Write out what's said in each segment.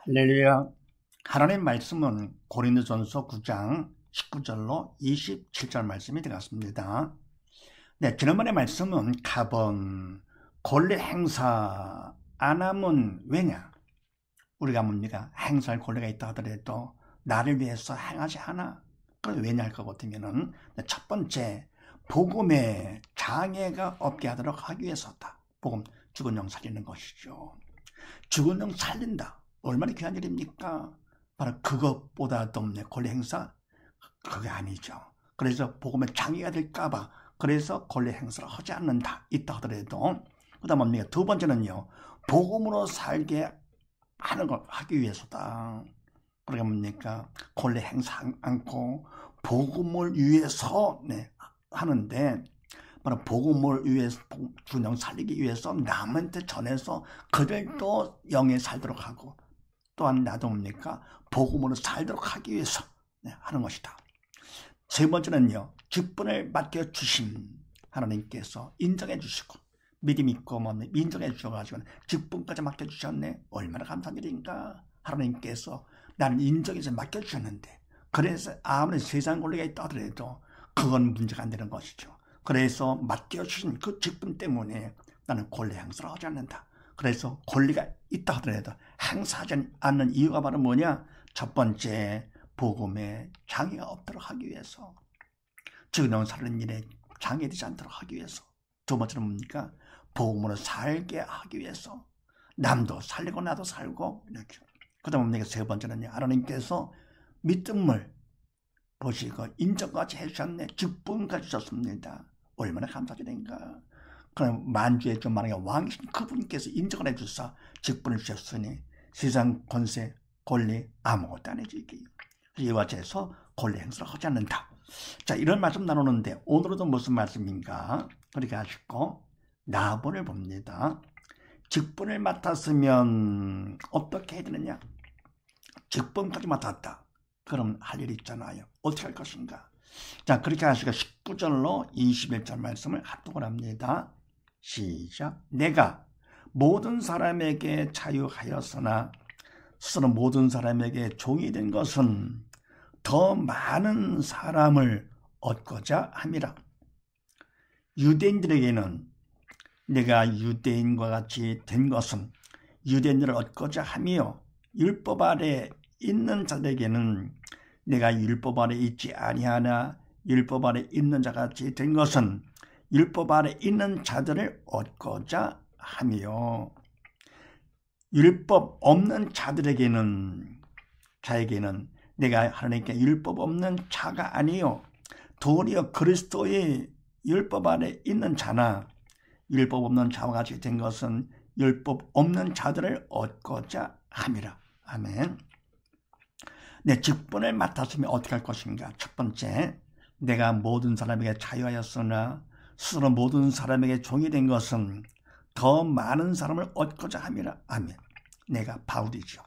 할렐루야. 하나님 말씀은 고린도전서 9장 19절로 27절 말씀이 들어갔습니다. 네, 지난번에 말씀은 가번 권리 행사 안 하면 왜냐? 우리가 뭡니까? 행사할 권리가 있다 하더라도 나를 위해서 행하지 않아. 그럼 왜냐 할 것 같으면은 첫 번째, 복음에 장애가 없게 하도록 하기 위해서다. 복음, 죽은 영 살리는 것이죠. 죽은 영 살린다. 얼마나 귀한 일입니까? 바로 그것보다도 권리 행사? 그게 아니죠. 그래서 복음에 장애가 될까봐 그래서 권리 행사를 하지 않는다. 있다 하더라도 그 다음 뭡니까? 두 번째는요. 복음으로 살게 하는 걸 하기 위해서다. 그러니까 뭡니까? 권리 행사 않고 복음을 위해서 하는데 바로 복음을 위해서 균형 살리기 위해서 남한테 전해서 그들도 영에 살도록 하고 또한 나도 뭡니까? 복음으로 살도록 하기 위해서 하는 것이다. 세 번째는요. 직분을 맡겨주신 하나님께서 인정해 주시고 믿음 있고 인정해 주셔가지고 직분까지 맡겨주셨네. 얼마나 감사한 일인가. 하나님께서 나는 인정해서 맡겨주셨는데 그래서 아무리 세상 권리가 있다 하더라도 그건 문제가 안 되는 것이죠. 그래서 맡겨주신 그 직분 때문에 나는 권리 행사를 하지 않는다. 그래서 권리가 있다 하더라도 행사하지 않는 이유가 바로 뭐냐? 첫 번째, 복음에 장애가 없도록 하기 위해서. 죽은 살리는 일에 장애되지 않도록 하기 위해서. 두 번째는 뭡니까? 복음으로 살게 하기 위해서. 남도 살리고 나도 살고 이렇게. 그 다음 뭡니까? 세 번째는요. 하나님께서 믿음을 보시고 인정까지 해주셨네. 직분까지 주셨습니다. 얼마나 감사드린가. 그럼 만주에 좀 말하는 왕이신 그분께서 인정을 해주사 직분을 주셨으니 세상 권세, 권리 아무것도 안 해주기. 이와 같이해서 권리 행사를 하지 않는다. 자, 이런 말씀 나누는데 오늘은 무슨 말씀인가? 그렇게 하시고 나본을 봅니다. 직분을 맡았으면 어떻게 해야 되느냐? 직분까지 맡았다. 그럼 할 일이 있잖아요. 어떻게 할 것인가? 자, 그렇게 하시고 19절로 21절 말씀을 합독을 합니다. 시작. 내가 모든 사람에게 자유하였으나 스스로 모든 사람에게 종이 된 것은 더 많은 사람을 얻고자 함이라. 유대인들에게는 내가 유대인과 같이 된 것은 유대인들을 얻고자 함이요 율법 아래 있는 자들에게는 내가 율법 아래 있지 아니하나 율법 아래 있는 자같이 된 것은 율법 아래 있는 자들을 얻고자 하며 율법 없는 자에게는 내가 하나님께 율법 없는 자가 아니요 도리어 그리스도의 율법 아래 있는 자나 율법 없는 자와 같이 된 것은 율법 없는 자들을 얻고자 함이라. 아멘. 내 직분을 맡았으면 어떻게 할 것인가? 첫 번째, 내가 모든 사람에게 자유하였으나 스스로 모든 사람에게 종이 된 것은 더 많은 사람을 얻고자 함이라. 아멘. 내가 바울이죠.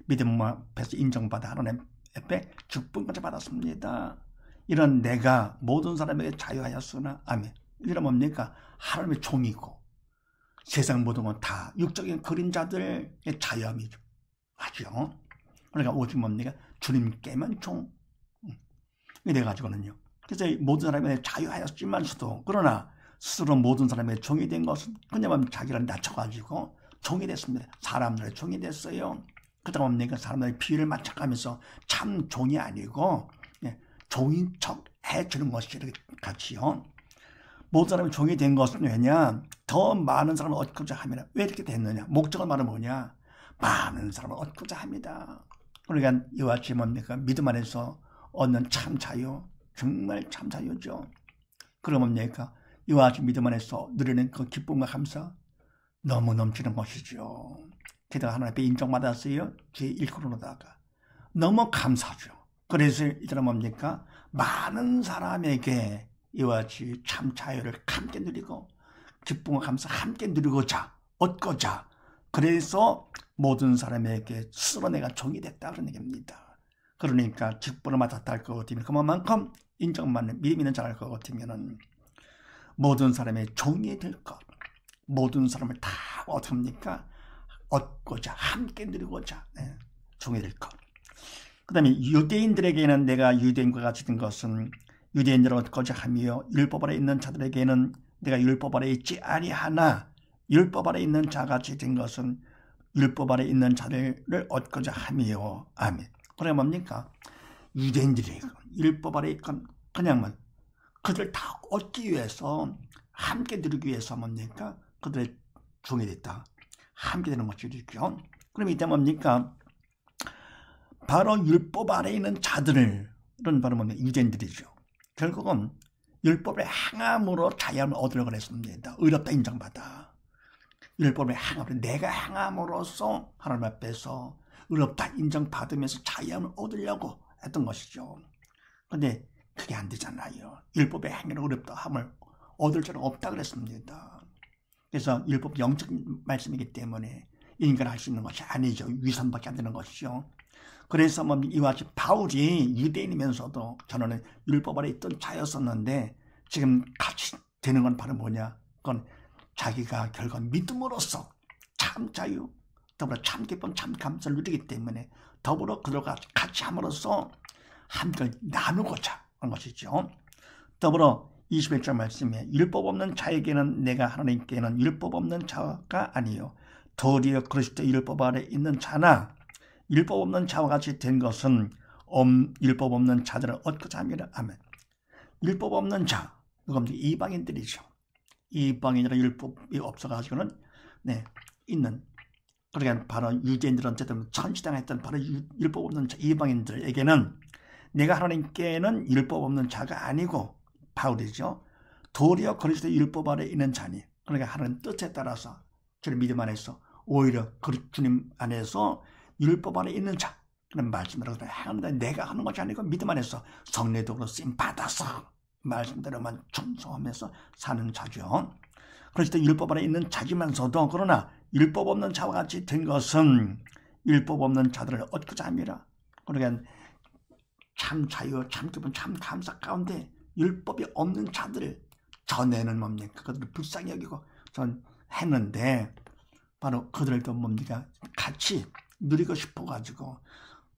믿음 앞에서 인정받아 하나님 앞에 직분까지 받았습니다. 이런 내가 모든 사람에게 자유하였으나 아멘. 이런 뭡니까? 하나님의 종이고 세상 모든 건 다 육적인 그림자들의 자유함이죠. 맞죠? 그러니까 오직 뭡니까? 주님께만 종. 이래가지고는요. 그래서 모든 사람에게 자유하였지만서도 그러나 스스로 모든 사람의 종이 된 것은 그냥 자기를 낮춰가지고 종이 됐습니다. 사람들의 종이 됐어요. 그다음 뭡니까? 사람들의 비위를 맞춰가면서 참 종이 아니고 종인 척 해주는 것이 같이요. 모든 사람의 종이 된 것은 왜냐? 더 많은 사람을 얻고자 합니다. 왜 이렇게 됐느냐? 목적은 말은 뭐냐? 많은 사람을 얻고자 합니다. 그러니까 이와 같이 뭡니까? 믿음 안에서 얻는 참 자유, 정말 참 자유죠. 그럼 뭡니까? 이와 같이 믿음 안에서 누리는 그 기쁨과 감사 너무 넘치는 것이죠. 게다가 하나님 앞에 인정받았어요. 제 1코로다가 너무 감사죠. 그래서 이들은 뭡니까? 많은 사람에게 이와 같이 참 자유를 함께 누리고 기쁨과 감사 함께 누리고자 얻고자 그래서 모든 사람에게 스스로 내가 종이 됐다 그런 얘기입니다. 그러니까 직분을 맡았다 할 것 같으면 그만큼 인정받는 믿음 있는 자를 것 같으면 모든 사람의 종이 될 것 모든 사람을 다 어떻게 합니까? 얻고자 함께 누리고자 종이 될 것. 그 다음에 유대인들에게는 내가 유대인과 같이 된 것은 유대인들을 얻고자 하며 율법 아래 있는 자들에게는 내가 율법 아래 있지 아니하나 율법 아래 있는 자같이 된 것은 율법 아래 있는 자들을 얻고자 하며. 아멘. 그래 뭡니까? 유대인들이 율법 아래 있건 그냥만 그들 다 얻기 위해서 함께 누리기 위해서 뭡니까? 그들의 종이 됐다. 함께 되는 것이죠. 그럼 이때 뭡니까? 바로 율법 아래 있는 자들은 바로 뭡니까? 유대인들이죠. 결국은 율법의 행함으로 자유함을 얻으려고 했습니다. 의롭다 인정받아. 율법의 행함으로 내가 행함으로써 하나님 앞에서 의롭다 인정받으면서 자유함을 얻으려고 했던 것이죠. 그런데 그게 안 되잖아요. 율법의 행위로 의롭다 함을 얻을 줄은 없다 그랬습니다. 그래서 율법 영적인 말씀이기 때문에 인간할 수 있는 것이 아니죠. 위선밖에 안 되는 것이죠. 그래서 이와 같이 바울이 유대인이면서도 저는 율법 아래 있던 자였었는데 지금 같이 되는 건 바로 뭐냐? 그건 자기가 결국 믿음으로써 참 자유, 더불어 참 기쁨, 참 감사를 누리기 때문에 더불어 그들과 같이 함으로써 함께 나누고자 하는 것이죠. 더불어 21절 말씀에 율법 없는 자에게는 내가 하나님께는 율법 없는 자가 아니요 도리어 그리스도 율법 아래 있는 자나 율법 없는 자와 같이 된 것은 율법 없는 자들을 얻고자 합니다. 아멘. 율법 없는 자, 누굽니까? 이방인들이죠. 이방인이라 율법이 없어가지고는 있는. 그러니까 바로 유대인들은 어쨌든 천지당했던 바로 율법 없는 자, 이방인들에게는 내가 하나님께는 율법 없는 자가 아니고 바울이죠. 도리어 그리스도 율법 아래 있는 자니. 그러니까 하나님 뜻에 따라서 주님 믿음 안에서 오히려 주님 안에서 율법 안에 있는 자 그런 말씀으로 하는데 내가 하는 것이 아니고 믿음 안에서 성례도로 쓰임 받아서 말씀대로만 충성하면서 사는 자죠. 그래서 율법 안에 있는 자지만서도 그러나 율법 없는 자와 같이 된 것은 율법 없는 자들을 얻고자 합니다. 그러니까 참 자유, 참 기쁨, 참 감사 가운데 율법이 없는 자들을 전에는 뭡니까? 그들을 불쌍히 여기고 전 했는데 바로 그들도 뭡니까? 같이 누리고 싶어가지고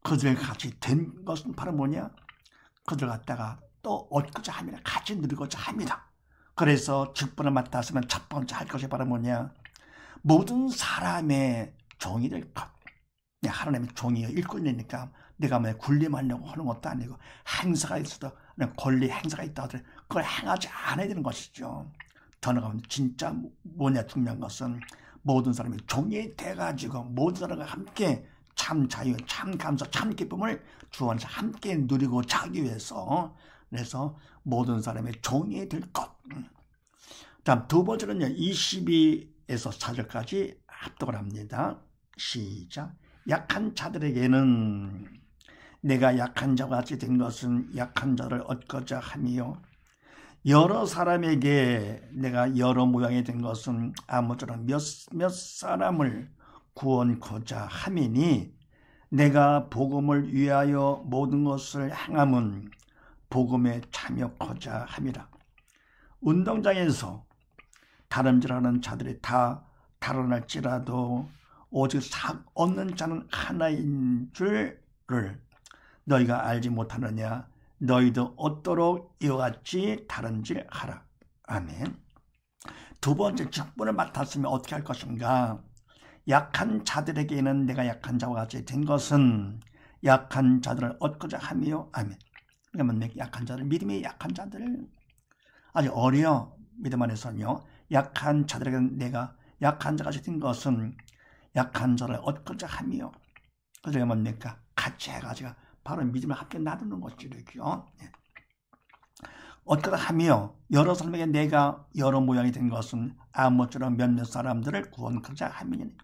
그들 같이 된 것은 바로 뭐냐? 그들 갖다가 또 얻고자 합니다. 같이 누리고자 합니다. 그래서 직분을 맡았으면 첫 번째 할 것이 바로 뭐냐? 모든 사람의 종이 될 것. 하나님의 종이요. 일꾼이니까 내가 뭐 군림하려고 하는 것도 아니고 행사가 있어도 권리 행사가 있다 하더라도 그걸 행하지 않아야 되는 것이죠. 더 나아가면 진짜 뭐냐 중요한 것은 모든 사람이 종이 돼가지고 모든 사람과 함께 참 자유, 참 감사, 참 기쁨을 주 안에서 함께 누리고 자기 위해서 그래서 모든 사람의 종이 될 것. 다음 두 번째는요. 22에서 4절까지 합독을 합니다. 시작. 약한 자들에게는 내가 약한 자와 같이 된 것은 약한 자를 얻고자 하며 여러 사람에게 내가 여러 모양이 된 것은 아무쪼록 몇 사람을 구원코자 함이니 내가 복음을 위하여 모든 것을 행함은 복음에 참여코자 함이라. 운동장에서 다름질하는 자들이 다 달아날지라도 오직 상 얻는 자는 하나인 줄을 너희가 알지 못하느냐. 너희도 얻도록 이와 같이 다름질하라. 아멘. 두 번째 직분을 맡았으면 어떻게 할 것인가. 약한 자들에게는 내가 약한 자와 같이 된 것은 약한 자들을 얻고자 하며. 아멘. 그러면 약한 자들, 믿음이 약한 자들 아직 어려 믿음 안에서는요. 약한 자들에게는 내가 약한 자같이 된 것은 약한 자를 얻고자 하며. 그래서 뭡니까? 같이 해가지고 바로 믿음을 함께 나누는 것이죠. 얻고자 하며 여러 사람에게 내가 여러 모양이 된 것은 아무쪼록 몇몇 사람들을 구원하고자 함이니.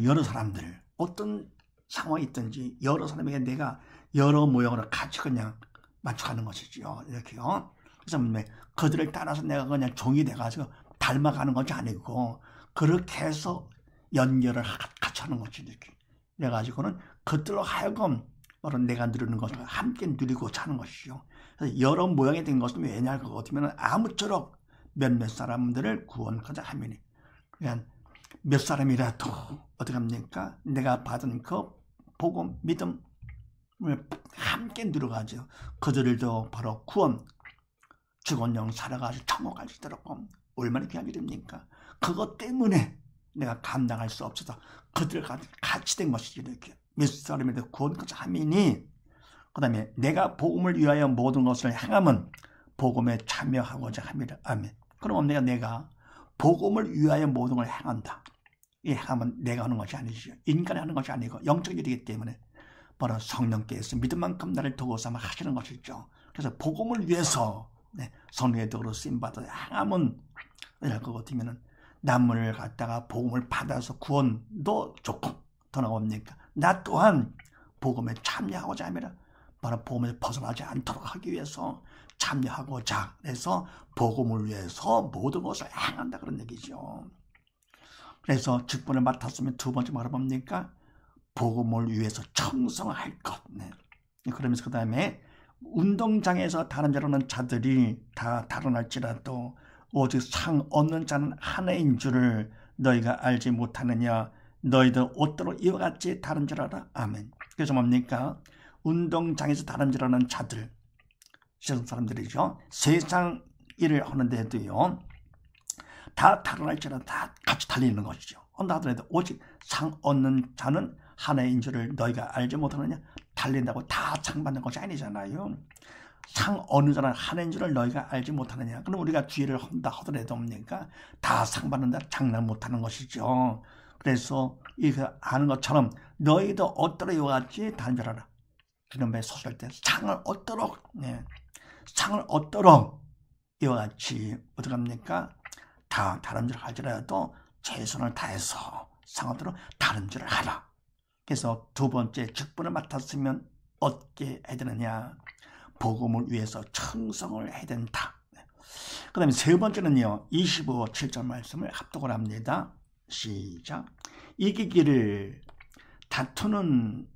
여러 사람들 어떤 상황이 있든지 여러 사람에게 내가 여러 모양으로 같이 그냥 맞춰가는 것이죠. 이렇게요. 그래서 그들을 따라서 내가 그냥 종이 돼가지고 닮아가는 것이 아니고 그렇게 해서 연결을 같이 하는 것이 이렇게. 그래가지고는 그들로 하여금 바로 내가 누리는 것을 함께 누리고 사는 것이죠. 그래서 여러 모양이 된 것은 왜냐 그거 어떻게 아무쪼록 몇몇 사람들을 구원하자 하면이. 그냥 몇 사람이라도 어떻게 합니까? 내가 받은 그 복음, 믿음을 함께 누려가지고 그들도 바로 구원, 죽은 영 살아가지고 천국 갈 수 있도록 얼마나 귀한 일입니까? 그것 때문에 내가 감당할 수 없어서 그들과 같이 된 것이지. 이렇게 몇 사람에도 구원까지 하미니, 그 다음에 내가 복음을 위하여 모든 것을 행함은 복음에 참여하고자 합니다. 아멘. 그럼 내가 복음을 위하여 모든 걸 행한다. 이 행함은 내가 하는 것이 아니죠. 인간이 하는 것이 아니고 영적인 일이기 때문에 바로 성령께서 믿을 만큼 나를 도구 삼아 하시는 것이죠. 그래서 복음을 위해서 성령의 도구로 쓰임받아 행함은 이럴 것 같으면 남을 갖다가 복음을 받아서 구원도 좋고 더 나옵니까? 나 또한 복음에 참여하고자 합니다. 바로 복음에서 벗어나지 않도록 하기 위해서 참여하고자 해서 복음을 위해서 모든 것을 행한다 그런 얘기죠. 그래서 직분을 맡았으면 두 번째 말은 뭡니까? 복음을 위해서 청성할 것. 그러면서 그 다음에 운동장에서 다른 자로는 자들이 다 달아날지라도 오직 상 얻는 자는 하나인 줄을 너희가 알지 못하느냐. 너희들 옷대로 이와 같이 다른 줄 알아. 아멘. 그래서 뭡니까? 운동장에서 다른 줄 아는 자들, 세상 사람들이죠. 세상 일을 하는데도요, 다 달아날지라도 다 같이 달리는 것이죠. 하더라도 오직 상 얻는 자는 하나인 줄을 너희가 알지 못하느냐. 달린다고 다 상 받는 것이 아니잖아요. 상 어느 자는 하나인 줄을 너희가 알지 못하느냐. 그럼 우리가 기회를 한다 하더라도 뭡니까? 다 상 받는다 장난 못하는 것이죠. 그래서 이거 아는 것처럼 너희도 얻도록 이와 같이 다른 줄 알아. 그놈의 소설 때 상을 얻도록, 상을 얻도록 이와 같이 어떻게 합니까? 다 다른 줄 알지라도 최선을 다해서 상 얻도록 다른 줄을 하라. 그래서 두 번째 직분을 맡았으면 어떻게 해야 되느냐? 복음을 위해서 충성을 해야 된다. 그 다음에 세 번째는요, 25, 7절 말씀을 합독을 합니다. 시작. 이기기를 다투는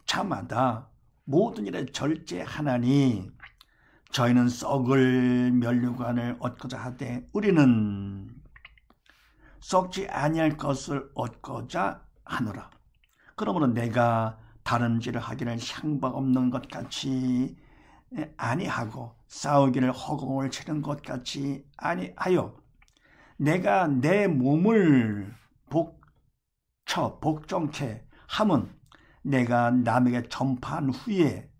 자마다 모든 일에 절제하나니 저희는 썩을 면류관을 얻고자 하되 우리는 썩지 아니할 것을 얻고자 하노라. 그러므로 내가 다름질을 하기를 향박 없는 것 같이 아니하고 싸우기를 허공을 치는 것 같이 아니하여 내가 내 몸을 복종케 함은 내가 남에게 전파한 후에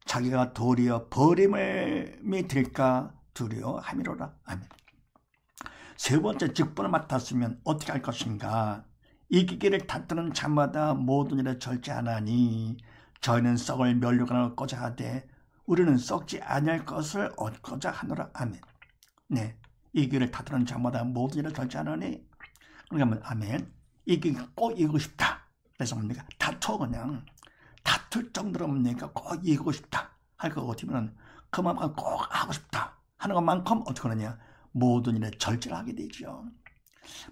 자기가 도리어 버림을 들까 두려워함이로라. 아멘. 세 번째 직분을 맡았으면 어떻게 할 것인가? 이기기를 다투는 자마다 모든 일에 절제하나니 저희는 썩을 면류관을 얻고자 하되 우리는 썩지 아니할 것을 얻고자 하노라. 아멘. 네, 이기기를 다투는 자마다 모든 일에 절제하나니, 그러니까 아멘. 이기기 꼭 이기고 싶다. 그래서 뭡니까? 그냥 다툴 정도로 뭡니까? 꼭 이기고 싶다 할 것 같으면 그만큼 꼭 하고 싶다 하는 것만큼 어떻게 하느냐? 모든 일에 절제를 하게 되죠.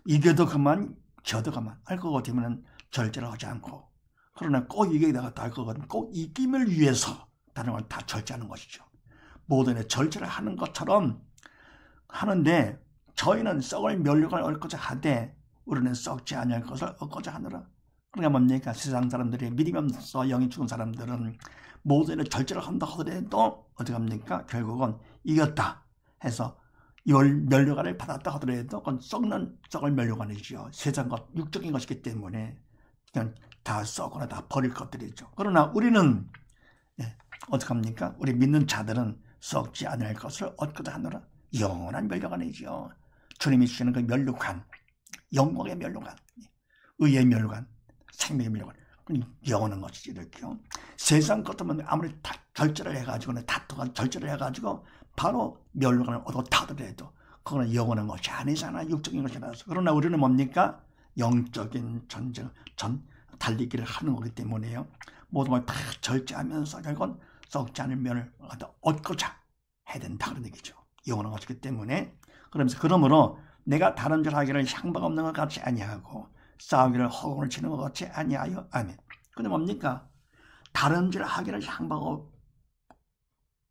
이겨도 그만, 져도 그만 할 것 같으면 절제를 하지 않고, 그러나 꼭 이기다가 할 것 같으면 꼭 이김을 위해서 다른 걸 다 절제하는 것이죠. 모든 일에 절제를 하는 것처럼 하는데 저희는 썩을 면류관을 얻고자 하되 우리는 썩지 아니할 것을 얻고자 하노라. 그러니까 뭡니까? 세상 사람들이 믿음이 없어 영이 죽은 사람들은 모든 일에 절제를 한다 하더라도 어떻게 합니까? 결국은 이겼다 해서 면류관을 받았다 하더라도 그건 썩을 면류관이죠. 세상 것, 육적인 것이기 때문에 그냥 다 썩거나 다 버릴 것들이죠. 그러나 우리는 어떻게 합니까? 우리 믿는 자들은 썩지 않을 것을 얻고자 하노라. 영원한 면류관이죠. 주님이 주시는 그 면류관, 영광의 면류관, 의의 면류관, 생명의 면류관, 영원한 것이지. 이렇게요. 세상 것들은 아무리 절제를 해가지고 다투가 절제를 해가지고 바로 면류관을 얻었다 하더라도 그거는 영원한 것이 아니잖아. 육적인 것이라서. 그러나 우리는 뭡니까? 영적인 전쟁, 달리기를 하는 거기 때문에요. 모든 걸 다 절제하면서 결국은 썩지 않을 면을 얻고자 해야 된다 그런 얘기죠. 영원한 것이기 때문에. 그러므로 내가 다른 줄 하기를 향방 없는 것 같이 아니하고 싸우기를 허공을 치는 것 같이 아니하여. 아멘. 근데 뭡니까? 다른 줄 하기를 향방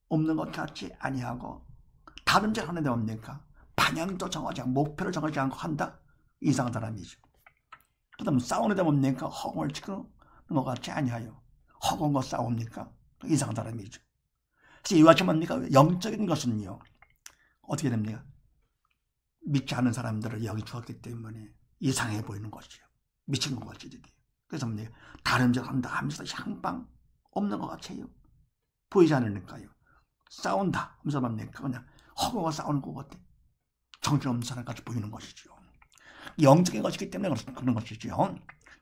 없는 것 같이 아니하고, 다른 줄 하는데 뭡니까? 방향도 정하지 않고 목표를 정하지 않고 한다? 이상한 사람이죠. 그 다음 싸우는데 뭡니까? 허공을 치고 것 같지 아니하여 허공과 싸웁니까? 이상한 사람이죠. 그래서 이와 같이 뭡니까? 영적인 것은요 어떻게 됩니까? 믿지 않는 사람들을 여기 주었기 때문에 이상해 보이는 것이요. 미친 것 같이 되게. 그래서 뭡니까? 다른 척 한다 하면서 향방 없는 것 같아요. 보이지 않으니까요. 싸운다 하면서 뭡니까? 그냥 허공과 싸우는 것 같아. 정신없는 사람까지 보이는 것이죠. 영적인 것이기 때문에 그런 것이죠.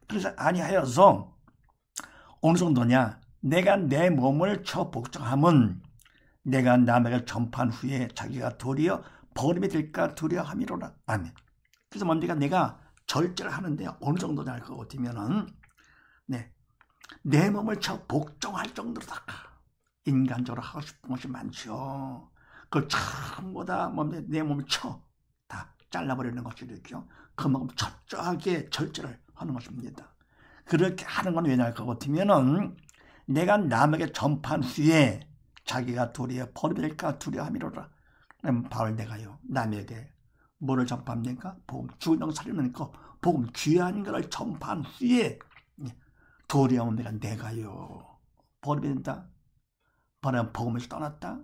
그래서 아니하여서 어느 정도냐? 내가 내 몸을 쳐 복종함은 내가 남에게 전파한 후에 자기가 도리어 버림이 될까 두려함이로라. 아멘. 그래서 뭡니까? 내가 절제를 하는데 어느 정도냐 할 것 같으면은 내 몸을 쳐 복종할 정도로다가 인간적으로 하고 싶은 것이 많죠. 그걸 전부 다 내 몸을 쳐 다 잘라버리는 것이겠죠. 그만큼 철저하게 절제를 하는 것입니다. 그렇게 하는 건 왜냐 할 것 같으면은 내가 남에게 전파한 후에 자기가 도리어 버림이 될까 두려함이로라. 바울 내가요 남에게 뭐를 전파합니까? 복음 죽은 영 살리는 거 복음 귀한 것을 전파한 후에 도리어 내가요 버림이 된다. 버려 복음에서 떠났다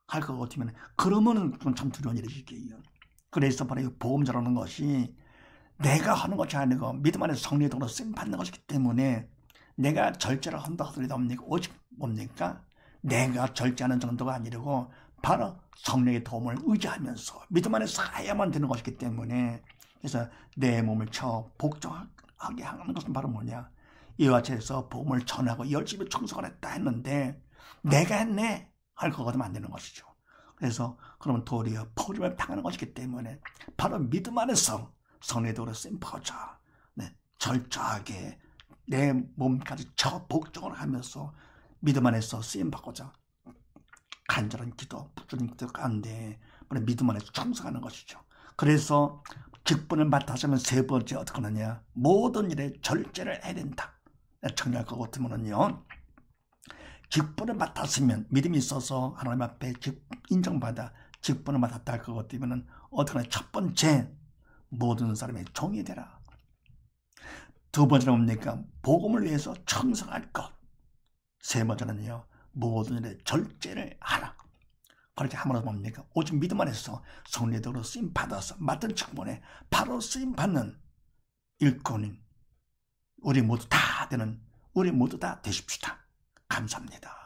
할 것 같으면 그러면은 그건 참 두려운 일이시게요. 그래서 바로 이 복음자라는 것이 내가 하는 것이 아니고 믿음 안에서 성령의 도로 쓰임 받는 것이기 때문에 내가 절제를 한다 하더라도 오직 뭡니까? 내가 절제하는 정도가 아니고 바로 성령의 도움을 의지하면서 믿음 안에서 해야만 되는 것이기 때문에 그래서 내 몸을 쳐 복종하게 하는 것은 바로 뭐냐? 이와 같이 해서 복음을 전하고 열심히 충성을 했다 했는데 내가 했네 할 것 같으면 안 되는 것이죠. 그래서 그러면 도리어 버림을 당하는 것이기 때문에 바로 믿음 안에서 성령의 도로 쓰임받자 절저하게 내 몸까지 저 복종을 하면서 믿음 안에서 쓰임받고자 간절한 기도, 부르는 기도 가운데 믿음 안에서 충성하는 것이죠. 그래서 직분을 맡아서면 세 번째 어떻게 하느냐? 모든 일에 절제를 해야 된다. 정리할 것 같으면요. 직분을 맡았으면 믿음이 있어서 하나님 앞에 인정받아 직분을 맡았다 할 것 같으면 어떻게 하냐? 첫 번째 모든 사람의 종이 되라. 두 번째는 뭡니까? 복음을 위해서 충성할 것. 세 번째는요. 모든 일에 절제를 하라. 그렇게 함으로 뭡니까? 오직 믿음 안에서 성령의 도로 쓰임 받아서 맡은 직분에 바로 쓰임 받는 일꾼인 우리 모두 다 되십시다. 감사합니다.